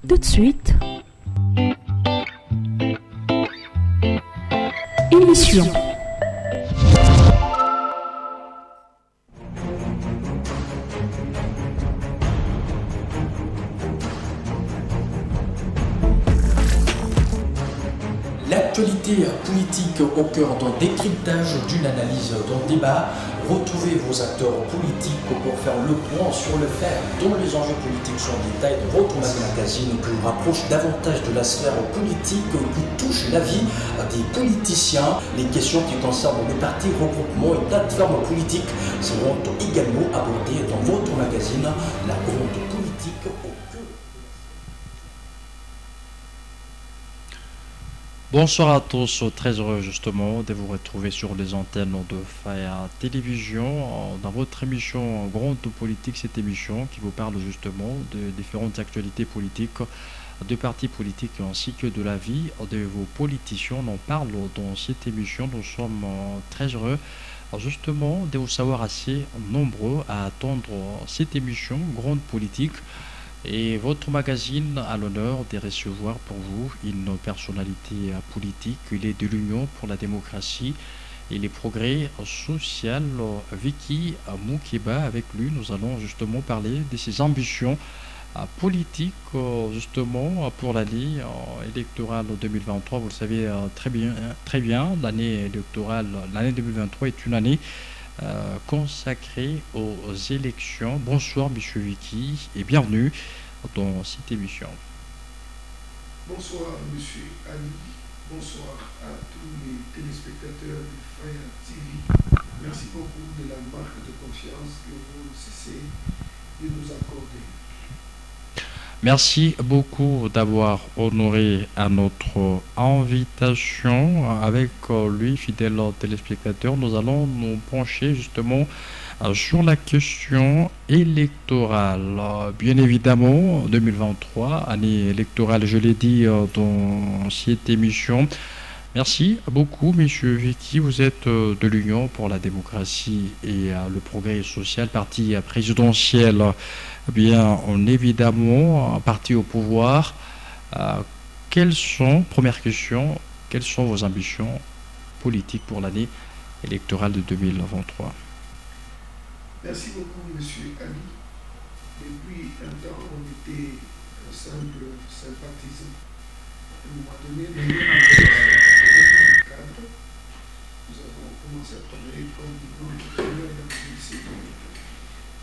Tout de suite, émission. L'actualité politique au cœur d'un décryptage, d'une analyse, d'un débat. Retrouvez vos acteurs politiques pour faire le point sur le fait dont les enjeux politiques sont en détail de votre magazine qui vous rapproche davantage de la sphère politique qui touche la vie des politiciens. Les questions qui concernent les partis, regroupements et plateformes politiques seront également abordées dans votre magazine La Grande Politique au cœur. Bonsoir à tous, très heureux justement de vous retrouver sur les antennes de Faya Télévision dans votre émission Grande Politique, cette émission qui vous parle justement de différentes actualités politiques, de partis politiques ainsi que de la vie de vos politiciens. On en parle dans cette émission, nous sommes très heureux justement de vous savoir assez nombreux à attendre cette émission Grande Politique. Et votre magazine a l'honneur de recevoir pour vous une personnalité politique. Il est de l'Union pour la démocratie et les progrès sociaux, Vicky Moukeba. Avec lui, nous allons justement parler de ses ambitions politiques justement pour l'année électorale 2023. Vous le savez très bien, l'année électorale, l'année 2023 est une année consacré aux élections. Bonsoir Monsieur Vicky et bienvenue dans cette émission. Bonsoir Monsieur Ali, bonsoir à tous les téléspectateurs de Faya TV. Merci beaucoup de la marque de confiance que vous cessez de nous accorder. Merci beaucoup d'avoir honoré à notre invitation. Avec lui, fidèle téléspectateur, nous allons nous pencher justement sur la question électorale. Bien évidemment, 2023, année électorale, je l'ai dit dans cette émission. Merci beaucoup, Monsieur Vicky. Vous êtes de l'Union pour la démocratie et le progrès social, parti présidentiel. Bien évidemment, parti au pouvoir. Première question, quelles sont vos ambitions politiques pour l'année électorale de 2023? Merci beaucoup, Monsieur Ali. Depuis un temps, on était un simple sympathisant. À un moment donné, nous avons cadre. Nous avons commencé à travailler comme entrepreneurs dans le lycée.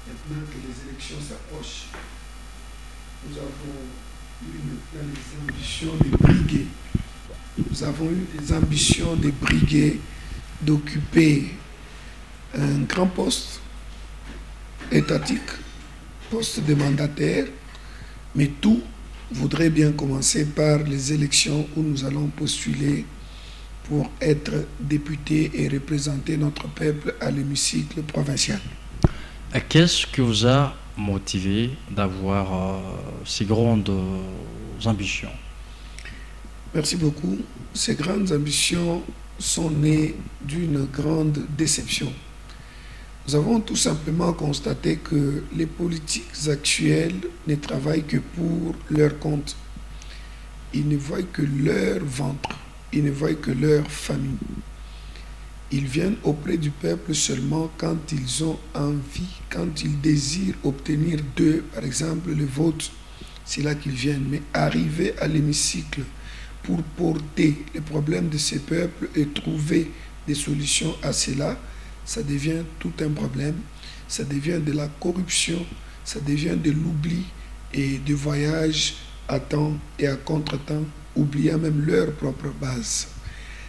Maintenant que les élections s'approchent, nous avons eu maintenant les ambitions de briguer. Nous avons eu des ambitions de briguer, d'occuper un grand poste étatique, poste de mandataire, mais tout voudrait bien commencer par les élections où nous allons postuler pour être députés et représenter notre peuple à l'hémicycle provincial. Qu'est-ce qui vous a motivé d'avoir ces grandes ambitions? Merci beaucoup. Ces grandes ambitions sont nées d'une grande déception. Nous avons tout simplement constaté que les politiques actuels ne travaillent que pour leur compte. Ils ne voient que leur ventre, ils ne voient que leur famille. Ils viennent auprès du peuple seulement quand ils ont envie, quand ils désirent obtenir d'eux, par exemple, le vote. C'est là qu'ils viennent. Mais arriver à l'hémicycle pour porter les problèmes de ces peuples et trouver des solutions à cela, ça devient tout un problème. Ça devient de la corruption, ça devient de l'oubli et du voyage à temps et à contre-temps, oubliant même leur propre base.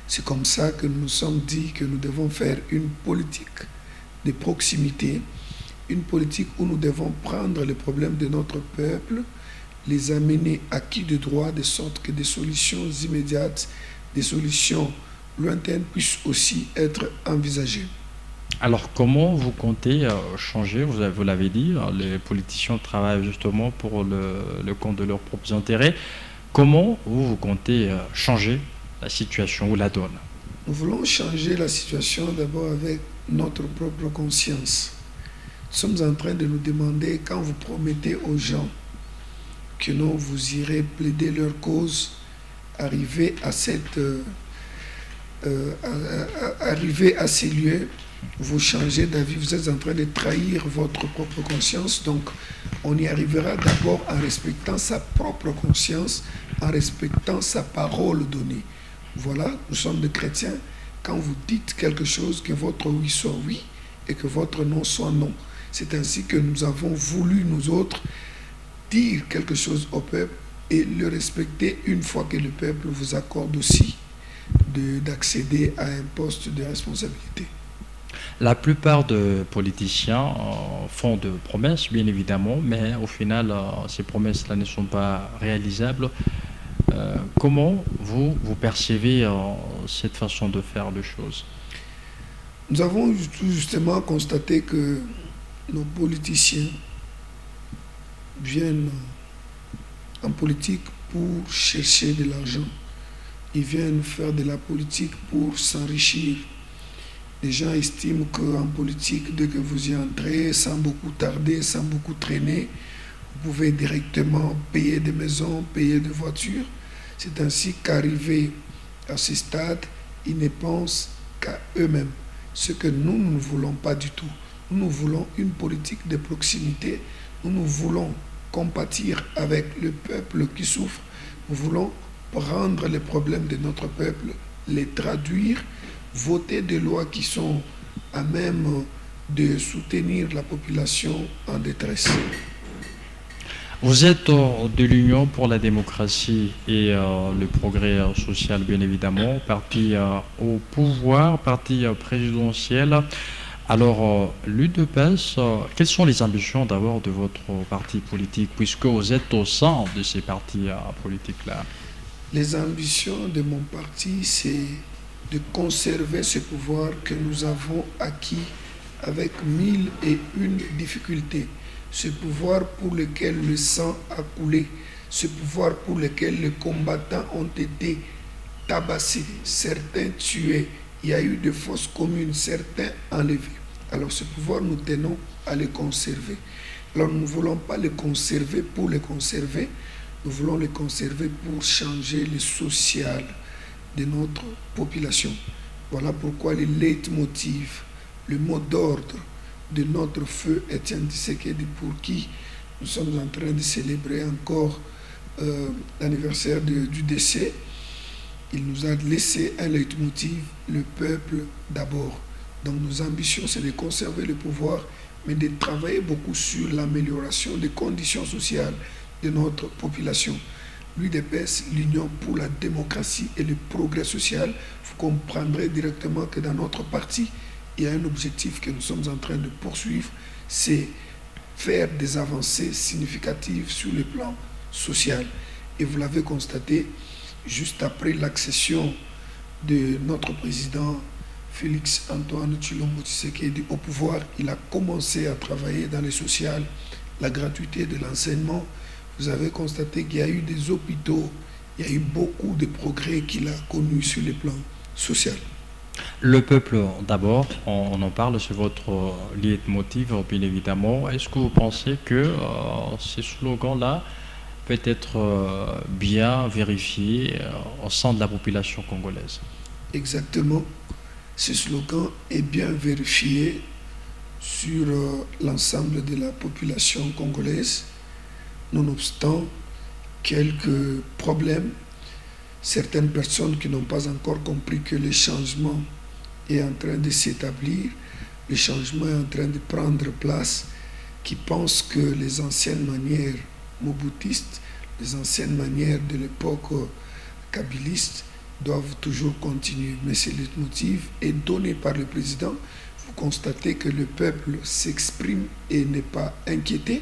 C'est comme ça que nous nous sommes dit que nous devons faire une politique de proximité, une politique où nous devons prendre les problèmes de notre peuple, les amener acquis de droit, de sorte que des solutions immédiates, des solutions lointaines puissent aussi être envisagées. Alors, comment vous comptez changer? Vous l'avez dit, les politiciens travaillent justement pour le compte de leurs propres intérêts. Comment vous comptez changer la situation ou la donne? Nous voulons changer la situation d'abord avec notre propre conscience. Nous sommes en train de nous demander, quand vous promettez aux gens que non, vous irez plaider leur cause, arriver à arriver à ces lieux, vous changez d'avis, vous êtes en train de trahir votre propre conscience. Donc, on y arrivera d'abord en respectant sa propre conscience, en respectant sa parole donnée. Voilà, nous sommes des chrétiens. Quand vous dites quelque chose, que votre oui soit oui et que votre non soit non. C'est ainsi que nous avons voulu, nous autres, dire quelque chose au peuple et le respecter une fois que le peuple vous accorde aussi d'accéder à un poste de responsabilité. La plupart des politiciens font de promesses, bien évidemment, mais au final, ces promesses-là ne sont pas réalisables. Comment vous percevez cette façon de faire les choses? Nous avons tout justement constaté que nos politiciens viennent en politique pour chercher de l'argent. Ils viennent faire de la politique pour s'enrichir. Les gens estiment qu'en politique, dès que vous y entrez, sans beaucoup tarder, sans beaucoup traîner, vous pouvez directement payer des maisons, payer des voitures. C'est ainsi qu'arrivés à ce stade, ils ne pensent qu'à eux-mêmes. Ce que nous ne voulons pas du tout. Nous voulons une politique de proximité. Nous voulons compatir avec le peuple qui souffre. Nous voulons prendre les problèmes de notre peuple, les traduire, voter des lois qui sont à même de soutenir la population en détresse. Vous êtes de l'Union pour la démocratie et le progrès social, bien évidemment, parti au pouvoir, parti présidentiel. Alors, l'UDPS, quelles sont les ambitions d'abord de votre parti politique, puisque vous êtes au sein de ces partis politiques-là? Les ambitions de mon parti, c'est de conserver ce pouvoir que nous avons acquis avec 1001 difficultés. Ce pouvoir pour lequel le sang a coulé, ce pouvoir pour lequel les combattants ont été tabassés, certains tués, il y a eu de fausses communes, certains enlevés. Alors ce pouvoir, nous tenons à le conserver. Alors nous ne voulons pas le conserver pour le conserver, nous voulons le conserver pour changer le social de notre population. Voilà pourquoi le leitmotiv, le mot d'ordre de notre feu Étienne Tshisekedi, pour qui nous sommes en train de célébrer encore l'anniversaire du décès, il nous a laissé un leitmotiv, le peuple d'abord. Donc nos ambitions, c'est de conserver le pouvoir, mais de travailler beaucoup sur l'amélioration des conditions sociales de notre population. L'UDPS, l'Union pour la démocratie et le progrès social, vous comprendrez directement que dans notre parti, il y a un objectif que nous sommes en train de poursuivre, c'est faire des avancées significatives sur le plan social. Et vous l'avez constaté, juste après l'accession de notre président Félix Antoine Tshilombo Tshisekedi au pouvoir, il a commencé à travailler dans le social, la gratuité de l'enseignement. Vous avez constaté qu'il y a eu des hôpitaux, il y a eu beaucoup de progrès qu'il a connus sur le plan social. Le peuple, d'abord, on en parle, c'est votre leitmotiv, bien évidemment. Est-ce que vous pensez que ce slogan-là peut être bien vérifié au sein de la population congolaise? Exactement. Ce slogan est bien vérifié sur l'ensemble de la population congolaise, nonobstant quelques problèmes. Certaines personnes qui n'ont pas encore compris que le changement est en train de s'établir, le changement est en train de prendre place, qui pensent que les anciennes manières mobutistes, les anciennes manières de l'époque kabyliste doivent toujours continuer. Mais ce leitmotiv est donné par le président. Vous constatez que le peuple s'exprime et n'est pas inquiété.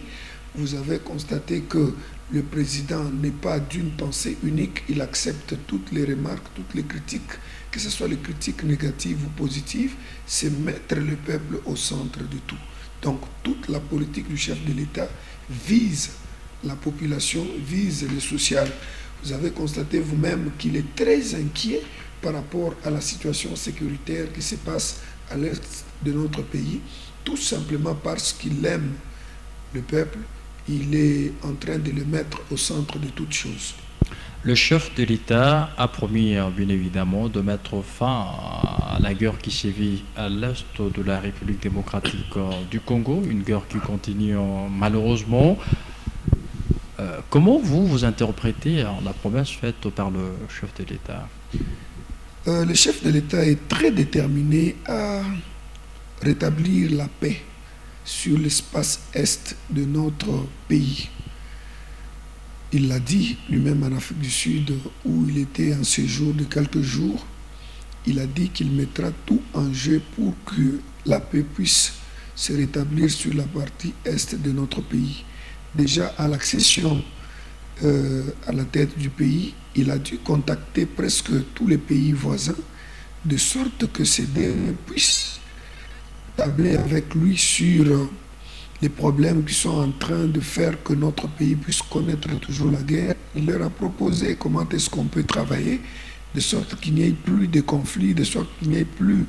Vous avez constaté que le président n'est pas d'une pensée unique, il accepte toutes les remarques, toutes les critiques, que ce soit les critiques négatives ou positives, c'est mettre le peuple au centre de tout. Donc toute la politique du chef de l'État vise la population, vise le social. Vous avez constaté vous-même qu'il est très inquiet par rapport à la situation sécuritaire qui se passe à l'est de notre pays, tout simplement parce qu'il aime le peuple il est en train de le mettre au centre de toutes choses. Le chef de l'État a promis, bien évidemment, de mettre fin à la guerre qui sévit à l'est de la République démocratique du Congo, une guerre qui continue malheureusement. Comment vous interprétez la promesse faite par le chef de l'État? Le chef de l'État est très déterminé à rétablir la paix sur l'espace est de notre pays. Il l'a dit lui-même en Afrique du Sud où il était en séjour de quelques jours. Il a dit qu'il mettra tout en jeu pour que la paix puisse se rétablir sur la partie est de notre pays. Déjà à l'accession à la tête du pays, il a dû contacter presque tous les pays voisins de sorte que ces derniers puissent tabler avec lui sur les problèmes qui sont en train de faire que notre pays puisse connaître toujours la guerre. Il leur a proposé comment est-ce qu'on peut travailler de sorte qu'il n'y ait plus de conflits, de sorte qu'il n'y ait plus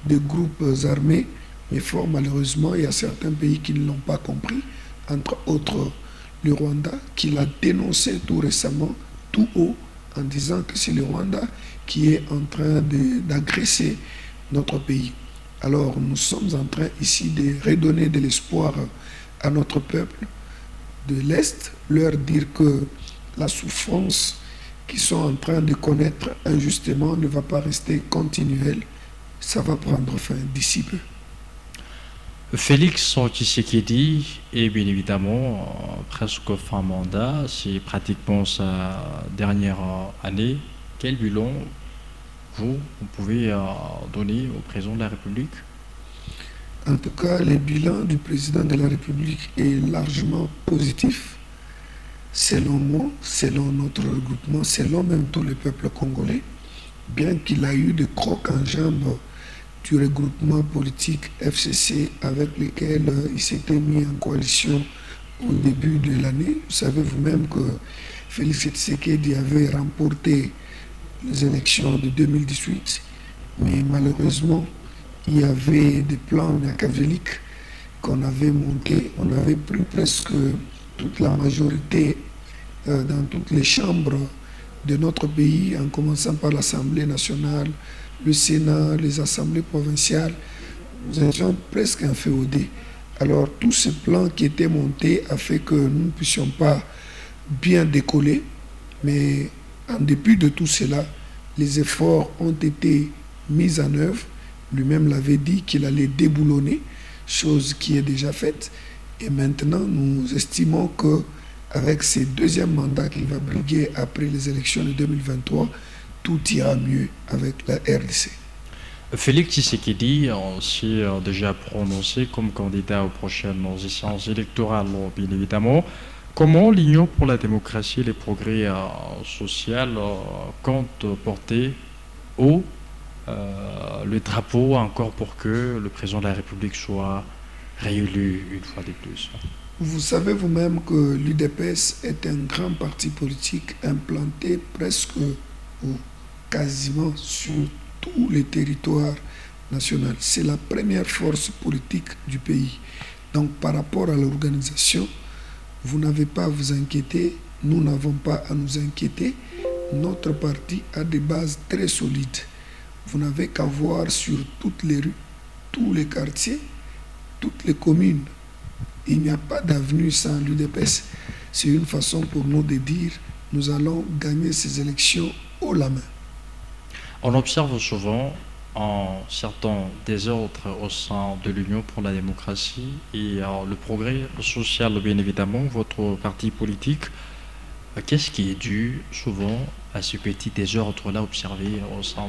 de groupes armés. Mais fort malheureusement, il y a certains pays qui ne l'ont pas compris, entre autres le Rwanda, qui l'a dénoncé tout récemment, tout haut, en disant que c'est le Rwanda qui est en train d'agresser notre pays. Alors nous sommes en train ici de redonner de l'espoir à notre peuple de l'Est, leur dire que la souffrance qu'ils sont en train de connaître injustement ne va pas rester continuelle, ça va prendre fin d'ici peu. Félix Tshisekedi est bien évidemment presque fin mandat, c'est pratiquement sa dernière année. Quel bilan vous pouvez donner au président de la République? En tout cas, le bilan du président de la République est largement positif, selon moi, selon notre regroupement, selon même tout le peuple congolais, bien qu'il a eu des crocs en jambes du regroupement politique FCC avec lequel il s'était mis en coalition au début de l'année. Vous savez vous-même que Félix Tshisekedi avait remporté les élections de 2018, mais malheureusement, il y avait des plans machiavéliques qu'on avait montés. On avait pris presque toute la majorité dans toutes les chambres de notre pays, en commençant par l'Assemblée nationale, le Sénat, les assemblées provinciales. Nous étions presque inféodés. Alors tout ce plan qui était monté a fait que nous ne puissions pas bien décoller, mais en dépit de tout cela, les efforts ont été mis en œuvre. Lui-même l'avait dit qu'il allait déboulonner, chose qui est déjà faite. Et maintenant, nous estimons qu'avec ce deuxième mandat qu'il va briguer après les élections de 2023, tout ira mieux avec la RDC. Félix Tshisekedi s'est déjà prononcé comme candidat aux prochaines échéances électorales, bien évidemment. Comment l'Union pour la démocratie et les progrès sociaux compte porter haut le drapeau encore pour que le président de la République soit réélu une fois de plus? Vous savez vous-même que l'UDPS est un grand parti politique implanté presque ou quasiment sur tous les territoires nationaux. C'est la première force politique du pays. Donc par rapport à l'organisation, vous n'avez pas à vous inquiéter, nous n'avons pas à nous inquiéter. Notre parti a des bases très solides. Vous n'avez qu'à voir sur toutes les rues, tous les quartiers, toutes les communes. Il n'y a pas d'avenue sans l'UDPS. C'est une façon pour nous de dire nous allons gagner ces élections haut la main. On observe souvent un certain désordre au sein de l'Union pour la démocratie et le progrès social, bien évidemment, votre parti politique. Qu'est-ce qui est dû souvent à ce petit désordre-là observé au sein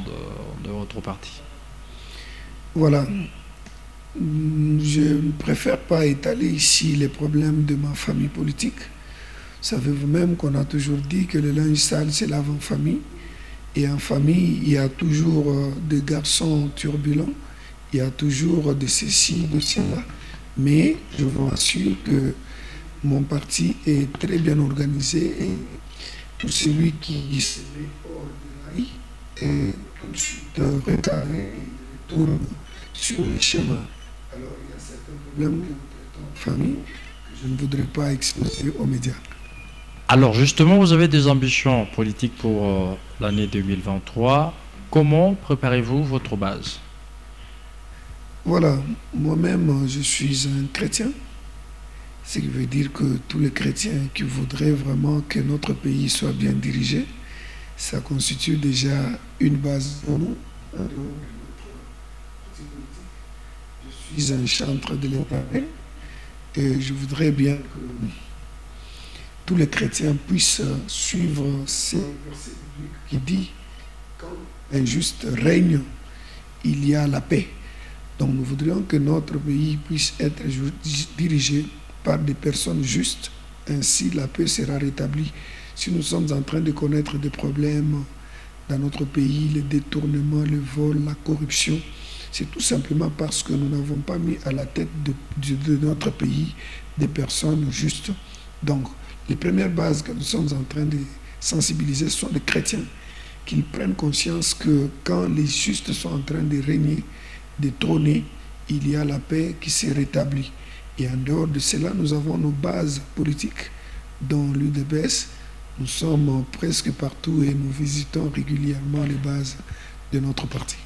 de votre parti? Voilà. Je ne préfère pas étaler ici les problèmes de ma famille politique. Savez vous-même qu'on a toujours dit que le linge sale, c'est l'avant-famille. Et en famille, il y a toujours des garçons turbulents, il y a toujours de ceci, de cela. Mais je vous assure que mon parti est très bien organisé et tout celui qui se met hors de la rue est tout de suite recadré et tourne sur le chemin. Alors il y a certains problèmes que nous traitons en famille, que je ne voudrais pas exposer aux médias. Alors justement, vous avez des ambitions politiques pour l'année 2023. Comment préparez-vous votre base? Voilà, moi-même, je suis un chrétien, ce qui veut dire que tous les chrétiens qui voudraient vraiment que notre pays soit bien dirigé, ça constitue déjà une base pour nous. Je suis un chantre de l'Éternel et je voudrais bien que tous les chrétiens puissent suivre ces versets bibliques qui dit quand un juste règne, il y a la paix. Donc nous voudrions que notre pays puisse être dirigé par des personnes justes, ainsi la paix sera rétablie. Si nous sommes en train de connaître des problèmes dans notre pays, le détournement, le vol, la corruption, c'est tout simplement parce que nous n'avons pas mis à la tête de notre pays des personnes justes. Donc les premières bases que nous sommes en train de sensibiliser sont les chrétiens, qu'ils prennent conscience que quand les justes sont en train de régner, de trôner, il y a la paix qui s'est rétablie. Et en dehors de cela, nous avons nos bases politiques dans l'UDPS. Nous sommes presque partout et nous visitons régulièrement les bases de notre parti.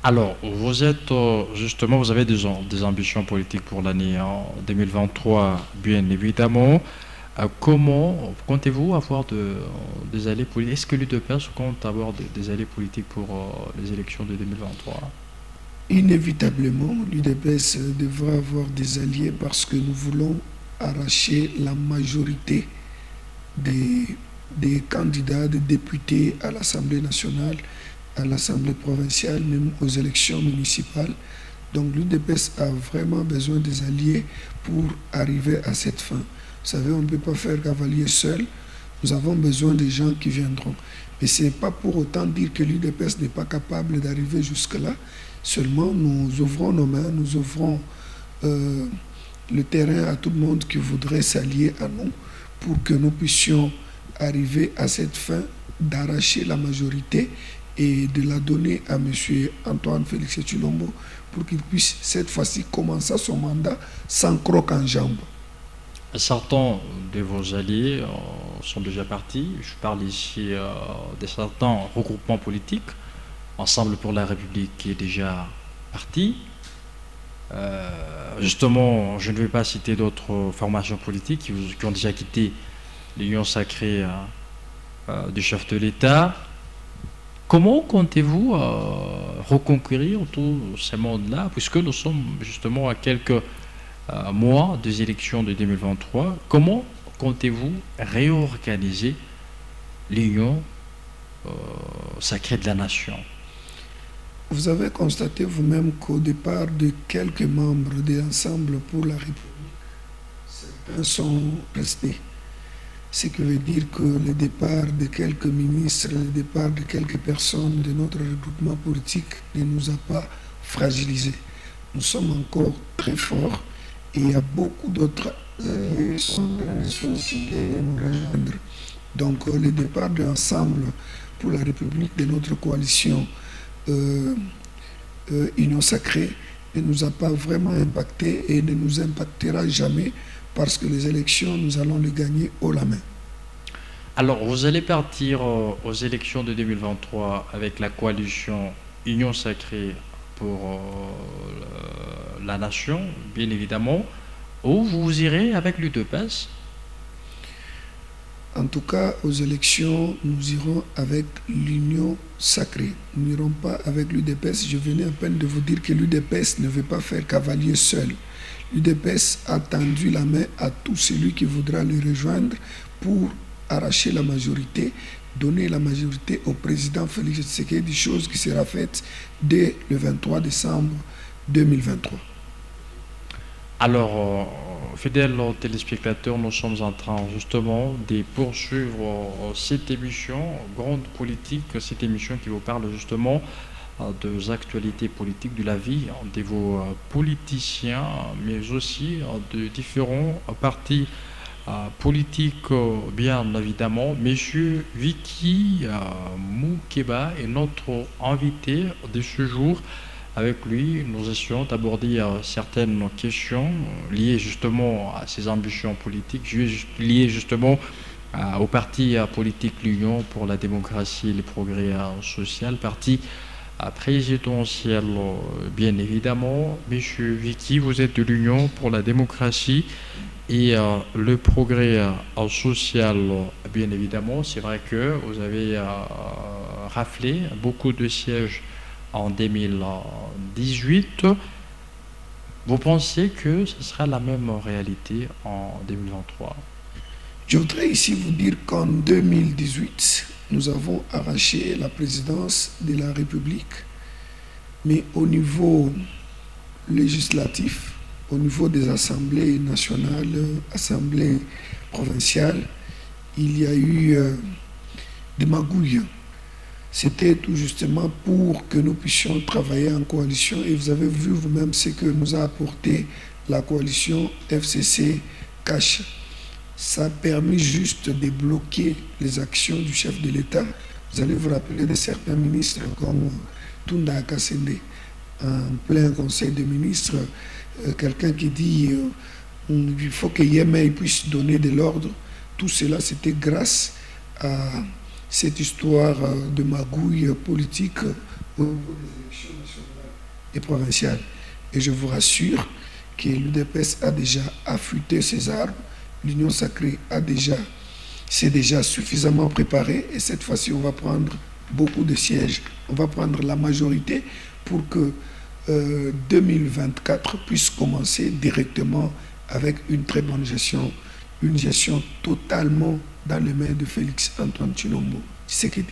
Alors, vous êtes justement, vous avez des ambitions politiques pour l'année 2023, bien évidemment. Comment comptez-vous avoir des alliés politiques? Est-ce que l'UDPS compte avoir des alliés politiques pour les élections de 2023? Inévitablement, l'UDPS devra avoir des alliés parce que nous voulons arracher la majorité des candidats, des députés à l'Assemblée nationale, à l'Assemblée provinciale, même aux élections municipales. Donc l'UDPS a vraiment besoin des alliés pour arriver à cette fin. Vous savez, on ne peut pas faire cavalier seul. Nous avons besoin des gens qui viendront. Mais ce n'est pas pour autant dire que l'UDPS n'est pas capable d'arriver jusque-là. Seulement, nous ouvrons nos mains, nous ouvrons le terrain à tout le monde qui voudrait s'allier à nous pour que nous puissions arriver à cette fin d'arracher la majorité et de la donner à M. Antoine Félix Tshilombo pour qu'il puisse cette fois-ci commencer son mandat sans croc en jambe. Certains de vos alliés sont déjà partis. Je parle ici de certains regroupements politiques. Ensemble pour la République qui est déjà parti. Justement, je ne vais pas citer d'autres formations politiques qui ont déjà quitté l'Union sacrée du chef de l'État. Comment comptez-vous reconquérir tout ce monde-là, puisque nous sommes justement à quelques mois des élections de 2023? Comment comptez-vous réorganiser l'Union sacrée de la nation? Vous avez constaté vous-même qu'au départ de quelques membres de l'Ensemble pour la République, certains sont restés. Ce qui veut dire que le départ de quelques ministres, le départ de quelques personnes de notre regroupement politique ne nous a pas fragilisés. Nous sommes encore très forts et il y a beaucoup d'autres alliés qui sont en train de solliciter et nous rejoindre. Donc le départ de l'Ensemble pour la République de notre coalition Union sacrée ne nous a pas vraiment impacté et ne nous impactera jamais parce que les élections, nous allons les gagner haut la main. Alors, vous allez partir aux élections de 2023 avec la coalition Union sacrée pour la nation, bien évidemment, ou vous irez avec l'UDPS? En tout cas, aux élections, nous irons avec l'Union sacrée. Nous n'irons pas avec l'UDPS. Je venais à peine de vous dire que l'UDPS ne veut pas faire cavalier seul. L'UDPS a tendu la main à tout celui qui voudra le rejoindre pour arracher la majorité, donner la majorité au président Félix Tshisekedi, chose qui sera faite dès le 23 décembre 2023. Alors, fidèles téléspectateurs, nous sommes en train justement de poursuivre cette émission Grande Politique, cette émission qui vous parle justement des actualités politiques, de la vie de vos politiciens, mais aussi de différents partis politiques, bien évidemment. Monsieur Vicky Moukeba est notre invité de ce jour. avec lui, nous essayons d'aborder certaines questions liées justement à ses ambitions politiques, liées justement au parti politique L'Union pour la démocratie et les progrès social, parti présidentiel, bien évidemment. Monsieur Vicky, vous êtes de l'Union pour la démocratie et le progrès social, bien évidemment. C'est vrai que vous avez raflé beaucoup de sièges en 2018. Vous pensez que ce sera la même réalité en 2023? Je voudrais ici vous dire qu'en 2018, nous avons arraché la présidence de la République, mais au niveau législatif, au niveau des assemblées nationales, assemblées provinciales, il y a eu des magouilles. C'était tout justement pour que nous puissions travailler en coalition, et vous avez vu vous-même ce que nous a apporté la coalition FCC-CACH. Ça a permis juste de bloquer les actions du chef de l'État. Vous allez vous rappeler de certains ministres comme Tunda Akasende, en plein conseil des ministres, quelqu'un qui dit il faut que Yémé puisse donner de l'ordre. Tout cela, c'était grâce à cette histoire de magouille politique au niveau des élections nationales et provinciales. Et je vous rassure que l'UDPS a déjà affûté ses armes. L'Union sacrée s'est déjà suffisamment préparée, et cette fois-ci, on va prendre beaucoup de sièges. On va prendre la majorité pour que 2024 puisse commencer directement avec une très bonne gestion, une gestion totalement dans les mains de Félix Antoine Tshilombo Tshisekedi.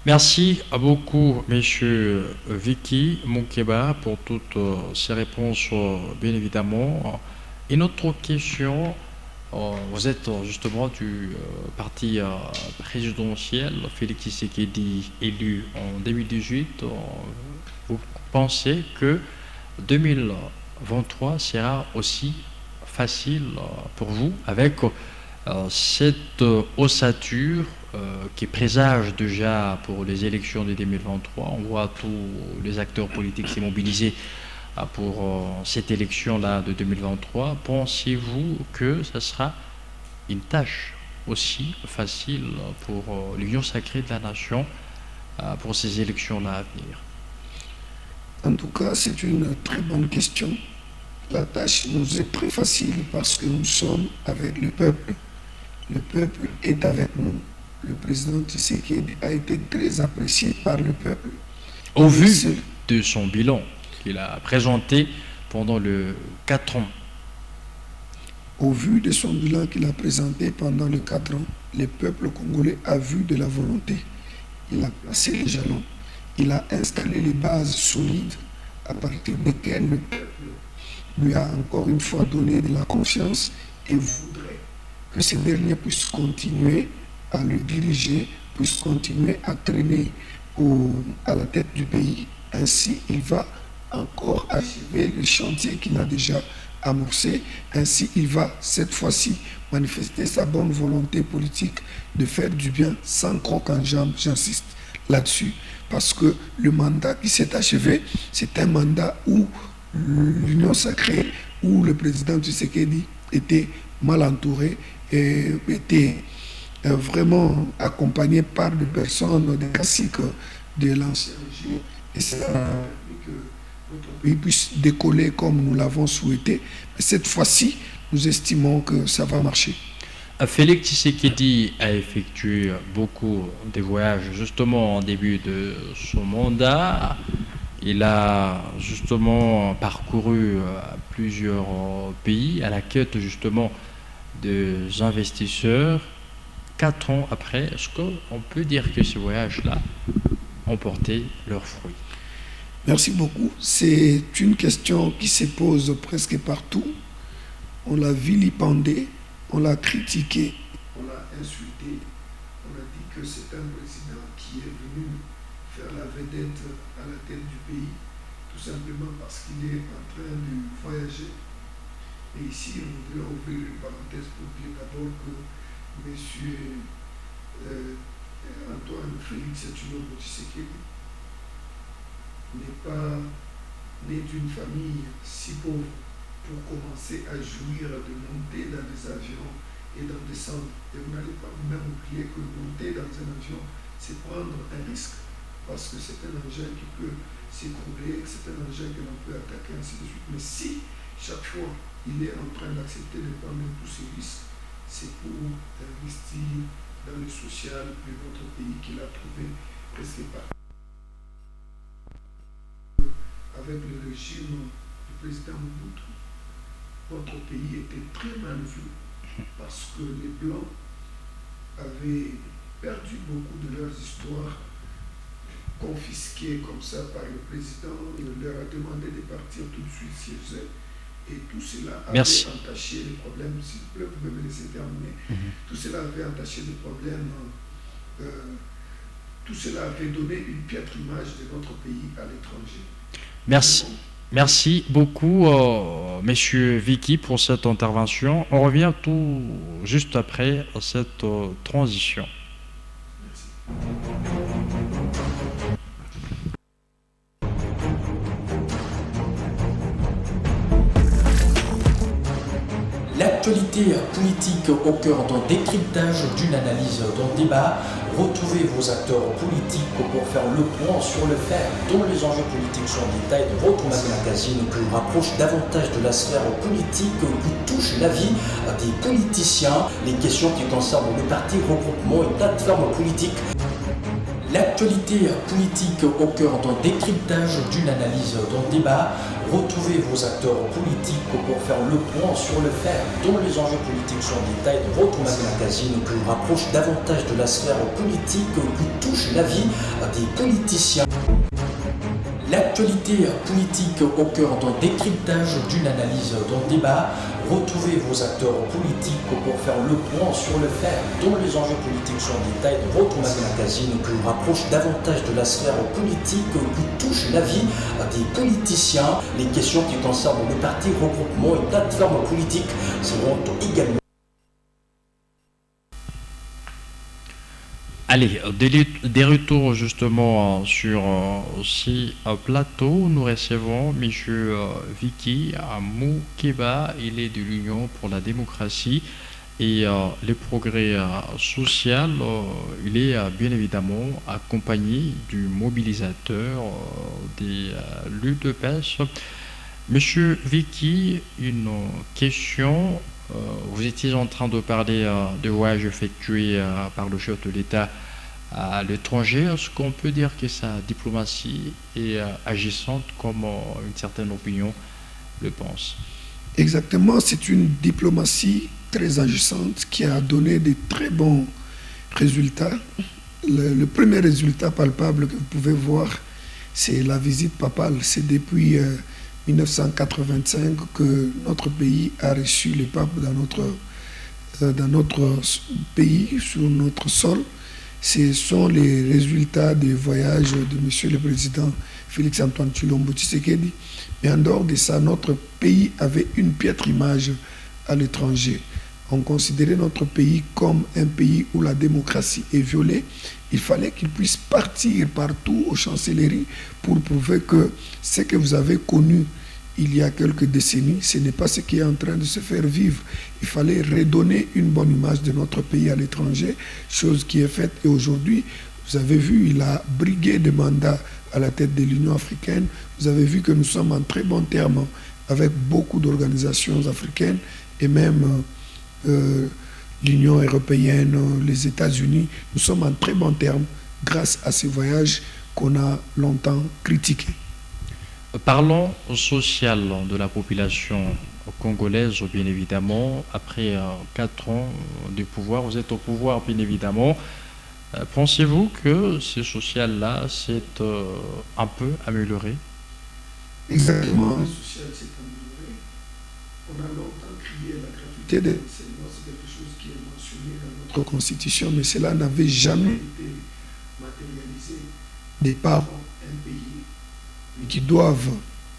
Merci à beaucoup, monsieur Vicky Moukeba, pour toutes ces réponses, bien évidemment. Une autre question, vous êtes justement du parti présidentiel, Félix Tshisekedi élu en 2018. Vous pensez que 2023 sera aussi facile pour vous avec cette ossature qui présage déjà pour les élections de 2023? On voit tous les acteurs politiques s'y mobiliser pour cette élection-là de 2023. Pensez-vous que ce sera une tâche aussi facile pour l'Union sacrée de la nation pour ces élections-là à venir? En tout cas, c'est une très bonne question. La tâche nous est très facile parce que nous sommes avec le peuple. Le peuple est avec nous. Le président Tshisekedi a été très apprécié par le peuple. Au vu de son bilan qu'il a présenté pendant le 4 ans. Au vu de son bilan qu'il a présenté pendant les 4 ans, le peuple congolais a vu de la volonté. Il a placé les jalons. Il a installé les bases solides à partir desquelles le peuple lui a encore une fois donné de la confiance et voudrait que ce dernier puisse continuer à le diriger, puisse continuer à traîner à la tête du pays. Ainsi, il va encore achever le chantier qu'il a déjà amorcé. Ainsi, il va cette fois-ci manifester sa bonne volonté politique de faire du bien sans croc en jambe, j'insiste là-dessus, parce que le mandat qui s'est achevé, c'est un mandat où l'Union sacrée, où le président Tshisekedi était mal entouré et était vraiment accompagné par des personnes, des classiques de l'ancien régime. Et c'est que notre pays puisse décoller comme nous l'avons souhaité. Mais cette fois-ci, nous estimons que ça va marcher. Félix Tshisekedi a effectué beaucoup de voyages justement en début de son mandat. Il a justement parcouru plusieurs pays à la quête justement des investisseurs. 4 ans après, est-ce qu'on peut dire que ces voyages-là ont porté leurs fruits? Merci beaucoup. C'est une question qui se pose presque partout. On l'a vilipendé, on l'a critiqué, on l'a insulté, on a dit que c'est un président qui est venu faire la vedette à la tête du pays, tout simplement parce qu'il est en train de voyager. Et ici, on voudrait ouvrir une parenthèse pour dire d'abord que M. Antoine Félix Tshilombo Tshisekedi n'est pas né d'une famille si pauvre pour commencer à jouir de monter dans des avions et d'en descendre. Et vous n'allez pas vous-même oublier que monter dans un avion, c'est prendre un risque, parce que c'est un engin qui peut s'écrouler, c'est un engin que l'on peut attaquer, ainsi de suite. Mais si chaque fois il est en train d'accepter de prendre tous ces risques, c'est pour investir dans le social de notre pays qu'il a trouvé presque pas. Avec le régime du président Mobutu, notre pays était très mal vu parce que les Blancs avaient perdu beaucoup de leurs histoires, confisquées comme ça par le président. Il leur a demandé de partir tout de suite chez eux. Et tout cela avait entaché les problèmes. S'il vous plaît, vous pouvez me laisser terminer. Tout cela avait entaché les problèmes. Tout cela avait donné une piètre image de notre pays à l'étranger. Merci. Merci beaucoup, Monsieur Vicky, pour cette intervention. On revient tout juste après cette transition. Merci. L'actualité politique au cœur d'un décryptage, d'une analyse, d'un débat. Retrouvez vos acteurs politiques pour faire le point sur le fait dont les enjeux politiques sont en détail de votre magazine qui vous rapproche davantage de la sphère politique qui touche la vie des politiciens, les questions qui concernent les partis, regroupements et plateformes politiques. L'actualité politique au cœur d'un décryptage, d'une analyse, d'un débat. Retrouvez vos acteurs politiques pour faire le point sur le fait dont les enjeux politiques sont en détail de votre magazine qui vous rapproche davantage de la sphère politique qui touche la vie des politiciens. L'actualité politique au cœur d'un décryptage, d'une analyse, d'un débat. Retrouvez vos acteurs politiques pour faire le point sur le fait dont les enjeux politiques sont en détail de votre magazine qui vous rapproche davantage de la sphère politique qui touche la vie des politiciens. Les questions qui concernent les partis, regroupements et plateformes politiques seront également. Allez, des retours justement sur aussi plateau. Nous recevons M. Vicky Moukeba. Il est de l'Union pour la démocratie et les progrès social. Il est bien évidemment accompagné du mobilisateur des l'UDPS. M. Vicky, une question. Vous étiez en train de parler de voyages effectués par le chef de l'État à l'étranger. Est-ce qu'on peut dire que sa diplomatie est agissante comme une certaine opinion le pense? Exactement, c'est une diplomatie très agissante qui a donné de très bons résultats. Le premier résultat palpable que vous pouvez voir, c'est la visite papale. C'est depuis 1985 que notre pays a reçu le pape dans notre pays, sur notre sol. Ce sont les résultats des voyages de M. le Président Félix-Antoine Tshilombo Tshisekedi. Mais en dehors de ça, notre pays avait une piètre image à l'étranger. On considérait notre pays comme un pays où la démocratie est violée. Il fallait qu'il puisse partir partout aux chancelleries pour prouver que ce que vous avez connu il y a quelques décennies, ce n'est pas ce qui est en train de se faire vivre. Il fallait redonner une bonne image de notre pays à l'étranger, chose qui est faite. Et aujourd'hui, vous avez vu, il a brigué des mandats à la tête de l'Union africaine. Vous avez vu que nous sommes en très bons termes avec beaucoup d'organisations africaines et même l'Union européenne, les États-Unis. Nous sommes en très bons termes grâce à ces voyages qu'on a longtemps critiqués. Parlons social de la population congolaise, bien évidemment. Après 4 ans de pouvoir, vous êtes au pouvoir, bien évidemment. Pensez-vous que ce social-là s'est un peu amélioré? Exactement, le social s'est amélioré. On a longtemps crié la gratuité de l'enseignement, c'est quelque chose qui est mentionné dans notre constitution, mais cela n'avait jamais été matérialisé. Des parents, un pays, qui doivent,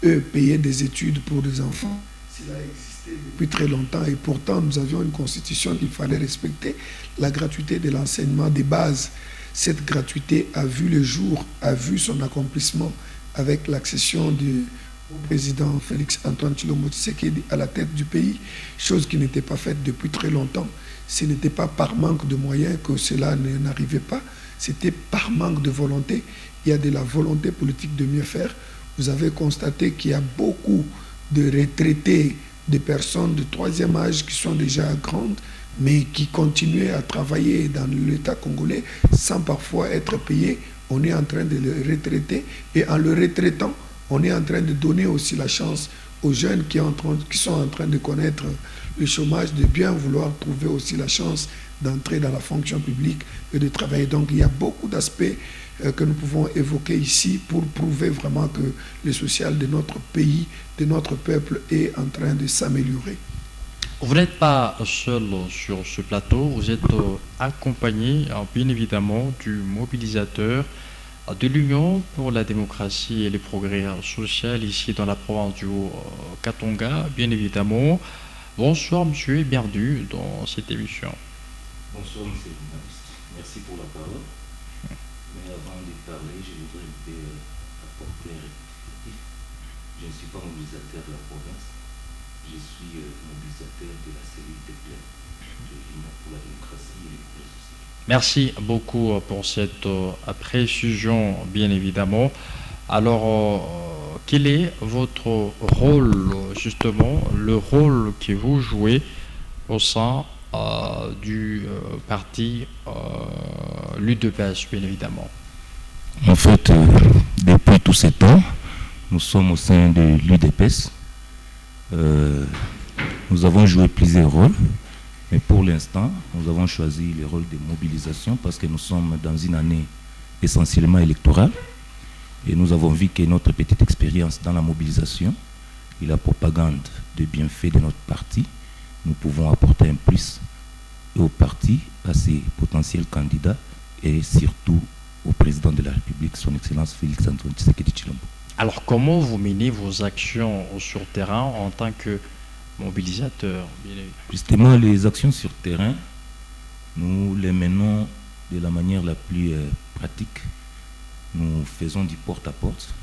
eux, payer des études pour des enfants. Cela existait depuis très longtemps et pourtant nous avions une constitution qu'il fallait respecter, la gratuité de l'enseignement des bases. Cette gratuité a vu le jour, a vu son accomplissement avec l'accession du président Félix-Antoine Tshilombo Tshisekedi à la tête du pays, chose qui n'était pas faite depuis très longtemps. Ce n'était pas par manque de moyens que cela n'arrivait pas, c'était par manque de volonté. Il y a de la volonté politique de mieux faire. Vous avez constaté qu'il y a beaucoup de retraités, de personnes de troisième âge qui sont déjà grandes, mais qui continuaient à travailler dans l'État congolais sans parfois être payés. On est en train de le retraiter, et en le retraitant, on est en train de donner aussi la chance aux jeunes qui sont en train de connaître le chômage, de bien vouloir trouver aussi la chance d'entrer dans la fonction publique et de travailler. Donc il y a beaucoup d'aspects que nous pouvons évoquer ici pour prouver vraiment que le social de notre pays, de notre peuple est en train de s'améliorer. Vous n'êtes pas seul sur ce plateau, vous êtes accompagné bien évidemment du mobilisateur de l'Union pour la démocratie et les progrès sociaux ici dans la province du Haut-Katanga, bien évidemment. Bonsoir monsieur et bienvenue dans cette émission. Bonsoir monsieur le journaliste, merci pour la parole. Mais avant de parler, je voudrais un peu apporter un rectificatif. Je ne suis pas mobilisateur de la province, je suis mobilisateur de la cellule de plaine de l'Union pour la démocratie et les progrès sociaux. Merci beaucoup pour cette précision, bien évidemment. Alors, quel est votre rôle, justement, le rôle que vous jouez au sein du parti l'UDPS, bien évidemment? En fait, depuis tous ces temps, nous sommes au sein de l'UDPS. Nous avons joué plusieurs rôles. Mais pour l'instant, nous avons choisi le rôle de mobilisation parce que nous sommes dans une année essentiellement électorale et nous avons vu que notre petite expérience dans la mobilisation et la propagande des bienfaits de notre parti, nous pouvons apporter un plus au parti, à ses potentiels candidats et surtout au président de la République, son Excellence Félix-Antoine Tshisekedi Tshilombo. Alors comment vous menez vos actions sur terrain en tant que mobilisateur? Justement, les actions sur terrain, nous les menons de la manière la plus pratique. Nous faisons du porte-à-porte.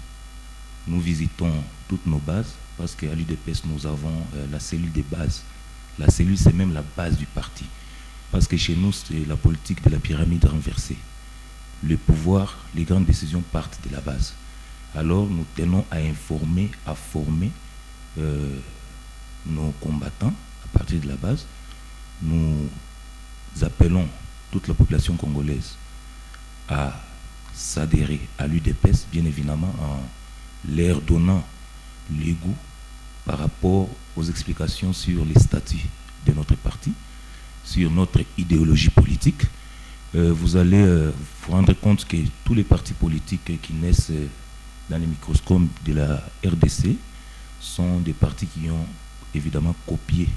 Nous visitons toutes nos bases parce qu'à l'UDPS, nous avons la cellule des bases. La cellule, c'est même la base du parti. Parce que chez nous, c'est la politique de la pyramide renversée. Le pouvoir, les grandes décisions partent de la base. Alors, nous tenons à informer, à former nos combattants à partir de la base. Nous appelons toute la population congolaise à s'adhérer à l'UDPS, bien évidemment en leur donnant les goûts par rapport aux explications sur les statuts de notre parti, sur notre idéologie politique. Vous allez vous rendre compte que tous les partis politiques qui naissent dans les microscopes de la RDC sont des partis qui ont évidemment copié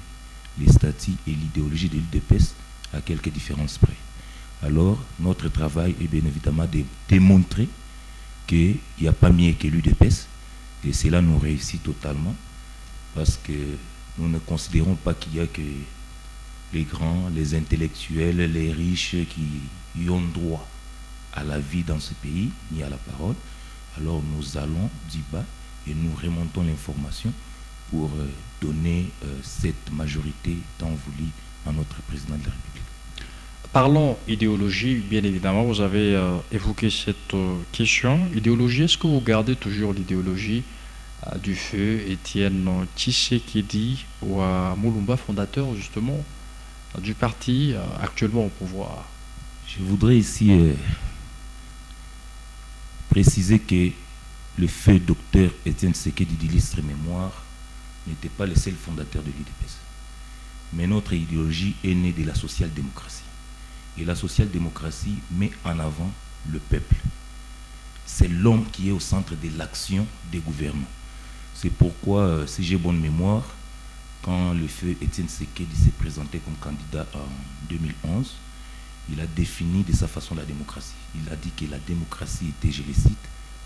les statuts et l'idéologie de l'UDPS à quelques différences près. Alors, notre travail est bien évidemment de démontrer qu'il n'y a pas mieux que l'UDPS, et cela nous réussit totalement, parce que nous ne considérons pas qu'il y a que les grands, les intellectuels, les riches qui ont droit à la vie dans ce pays, ni à la parole. Alors nous allons du bas et nous remontons l'information pour donner cette majorité tant voulue à notre président de la République. Parlons idéologie, bien évidemment, vous avez évoqué cette question. Idéologie, est-ce que vous gardez toujours l'idéologie du feu Étienne Tshisekedi ou Mulumba, fondateur justement du parti actuellement au pouvoir? Je voudrais ici préciser que le feu docteur Étienne Tshisekedi d'illustre mémoire n'était pas le seul fondateur de l'UDPS. Mais notre idéologie est née de la social-démocratie. Et la social-démocratie met en avant le peuple. C'est l'homme qui est au centre de l'action des gouvernements. C'est pourquoi, si j'ai bonne mémoire, quand le feu Étienne Tshisekedi s'est présenté comme candidat en 2011, il a défini de sa façon la démocratie. Il a dit que la démocratie était, je le cite,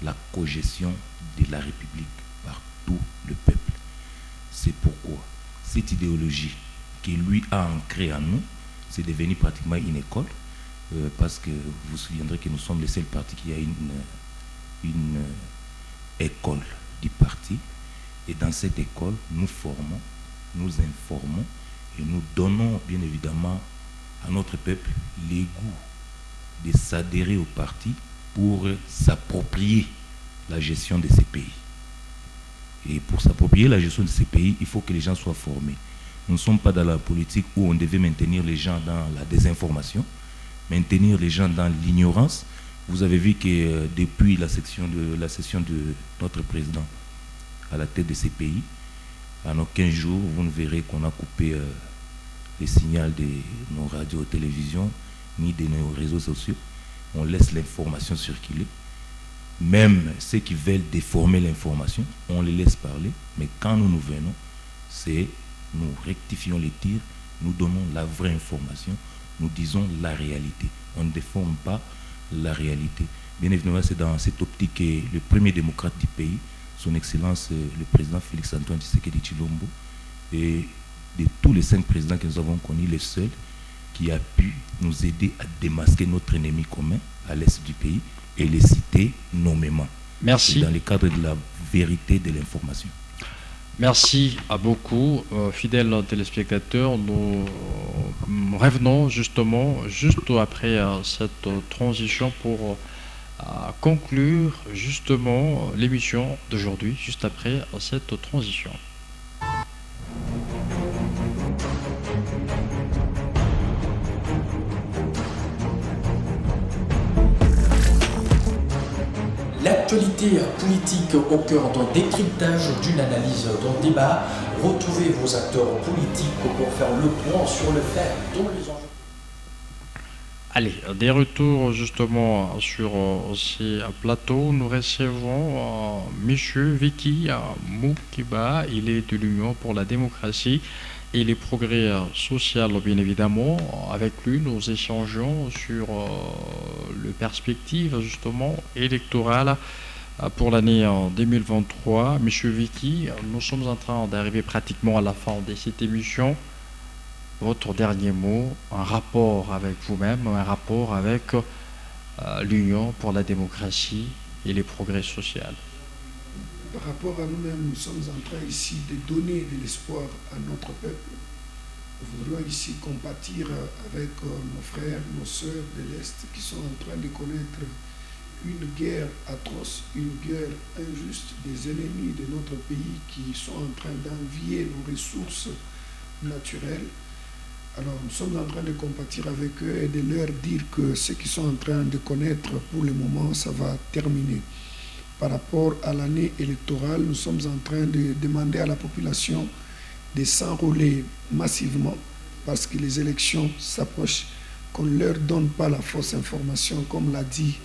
la cogestion de la République par tout le peuple. C'est pourquoi cette idéologie que lui a ancrée en nous, c'est devenu pratiquement une école, parce que vous vous souviendrez que nous sommes les seuls partis qui a école du parti. Et dans cette école, nous formons, nous informons et nous donnons bien évidemment à notre peuple les goûts de s'adhérer au parti pour s'approprier la gestion de ces pays. Et pour s'approprier la gestion de ces pays, il faut que les gens soient formés. Nous ne sommes pas dans la politique où on devait maintenir les gens dans la désinformation, maintenir les gens dans l'ignorance. Vous avez vu que depuis la session de notre président à la tête de ces pays, en aucun jour, vous ne verrez qu'on a coupé les signaux de nos radios, télévisions, ni de nos réseaux sociaux. On laisse l'information circuler. Même ceux qui veulent déformer l'information, on les laisse parler. Mais quand nous venons, nous rectifions les tirs, nous donnons la vraie information, nous disons la réalité. On ne déforme pas la réalité. Bien évidemment, c'est dans cette optique que le premier démocrate du pays, son Excellence le président Félix-Antoine Tshisekedi Tshilombo, et de tous les 5 présidents que nous avons connus, le seul qui a pu nous aider à démasquer notre ennemi commun à l'est du pays et les citer nommément. Merci. Dans le cadre de la vérité de l'information. Merci à beaucoup, fidèles téléspectateurs. Nous revenons justement juste après cette transition pour conclure justement l'émission d'aujourd'hui, juste après cette transition. L'actualité politique au cœur d'un décryptage, d'une analyse, d'un débat. Retrouvez vos acteurs politiques pour faire le point sur le fait dont les enjeux. Allez, des retours justement sur ces plateaux. Nous recevons M. Vicky Moukiba. Il est de l'Union pour la démocratie et les progrès sociaux, bien évidemment. Avec lui, nous échangeons sur les perspectives justement électorales pour l'année 2023. Monsieur Vicky, nous sommes en train d'arriver pratiquement à la fin de cette émission. Votre dernier mot, un rapport avec vous-même, un rapport avec l'Union pour la démocratie et les progrès sociaux. Par rapport à nous-mêmes, nous sommes en train ici de donner de l'espoir à notre peuple. Nous voudrions ici compatir avec nos frères, nos sœurs de l'Est qui sont en train de connaître une guerre atroce, une guerre injuste, des ennemis de notre pays qui sont en train d'envier nos ressources naturelles. Alors nous sommes en train de compatir avec eux et de leur dire que ce qu'ils sont en train de connaître pour le moment, ça va terminer. Par rapport à l'année électorale, nous sommes en train de demander à la population de s'enrôler massivement parce que les élections s'approchent, qu'on ne leur donne pas la fausse information, comme l'a dit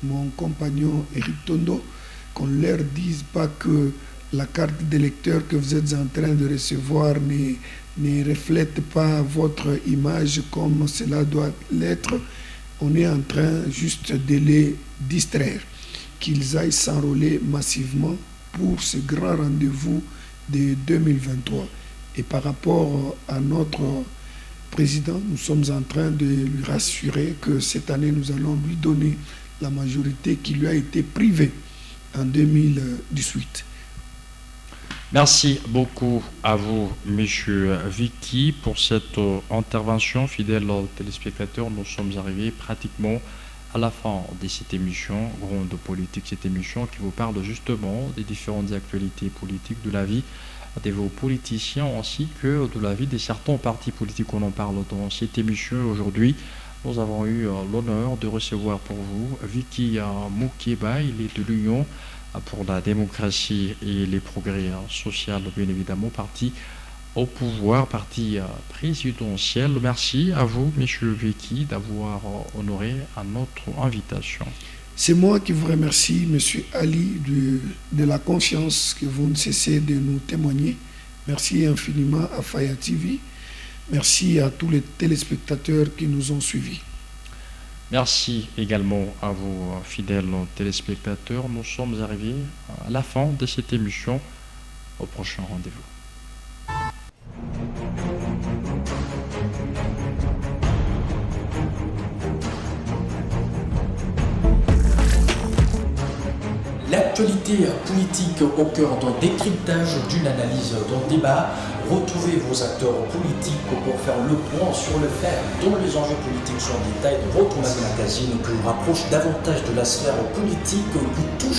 mon compagnon Eric Tondo, qu'on ne leur dise pas que la carte d'électeur que vous êtes en train de recevoir ne reflète pas votre image comme cela doit l'être. On est en train juste de les distraire, qu'ils aillent s'enrôler massivement pour ce grand rendez-vous de 2023. Et par rapport à notre président, nous sommes en train de lui rassurer que cette année, nous allons lui donner la majorité qui lui a été privée en 2018. Merci beaucoup à vous, Monsieur Vicky, pour cette intervention. Fidèles téléspectateurs, nous sommes arrivés pratiquement à la fin de cette émission, Grande Politique, cette émission qui vous parle justement des différentes actualités politiques de la vie de vos politiciens ainsi que de la vie de certains partis politiques. On en parle dans cette émission aujourd'hui. Nous avons eu l'honneur de recevoir pour vous Vicky Moukiba. Il est de l'Union pour la démocratie et les progrès sociaux, bien évidemment, parti au pouvoir, parti présidentiel. Merci à vous, M. Vicky, d'avoir honoré à notre invitation. C'est moi qui vous remercie, M. Ali, de la confiance que vous ne cessez de nous témoigner. Merci infiniment à Faya TV. Merci à tous les téléspectateurs qui nous ont suivis. Merci également à vous, fidèles téléspectateurs. Nous sommes arrivés à la fin de cette émission. Au prochain rendez-vous. Actualité politique au cœur d'un décryptage, d'une analyse, d'un débat. Retrouvez vos acteurs politiques pour faire le point sur le fait dont les enjeux politiques sont en détail de votre magazine qui vous rapproche davantage de la sphère politique qui touche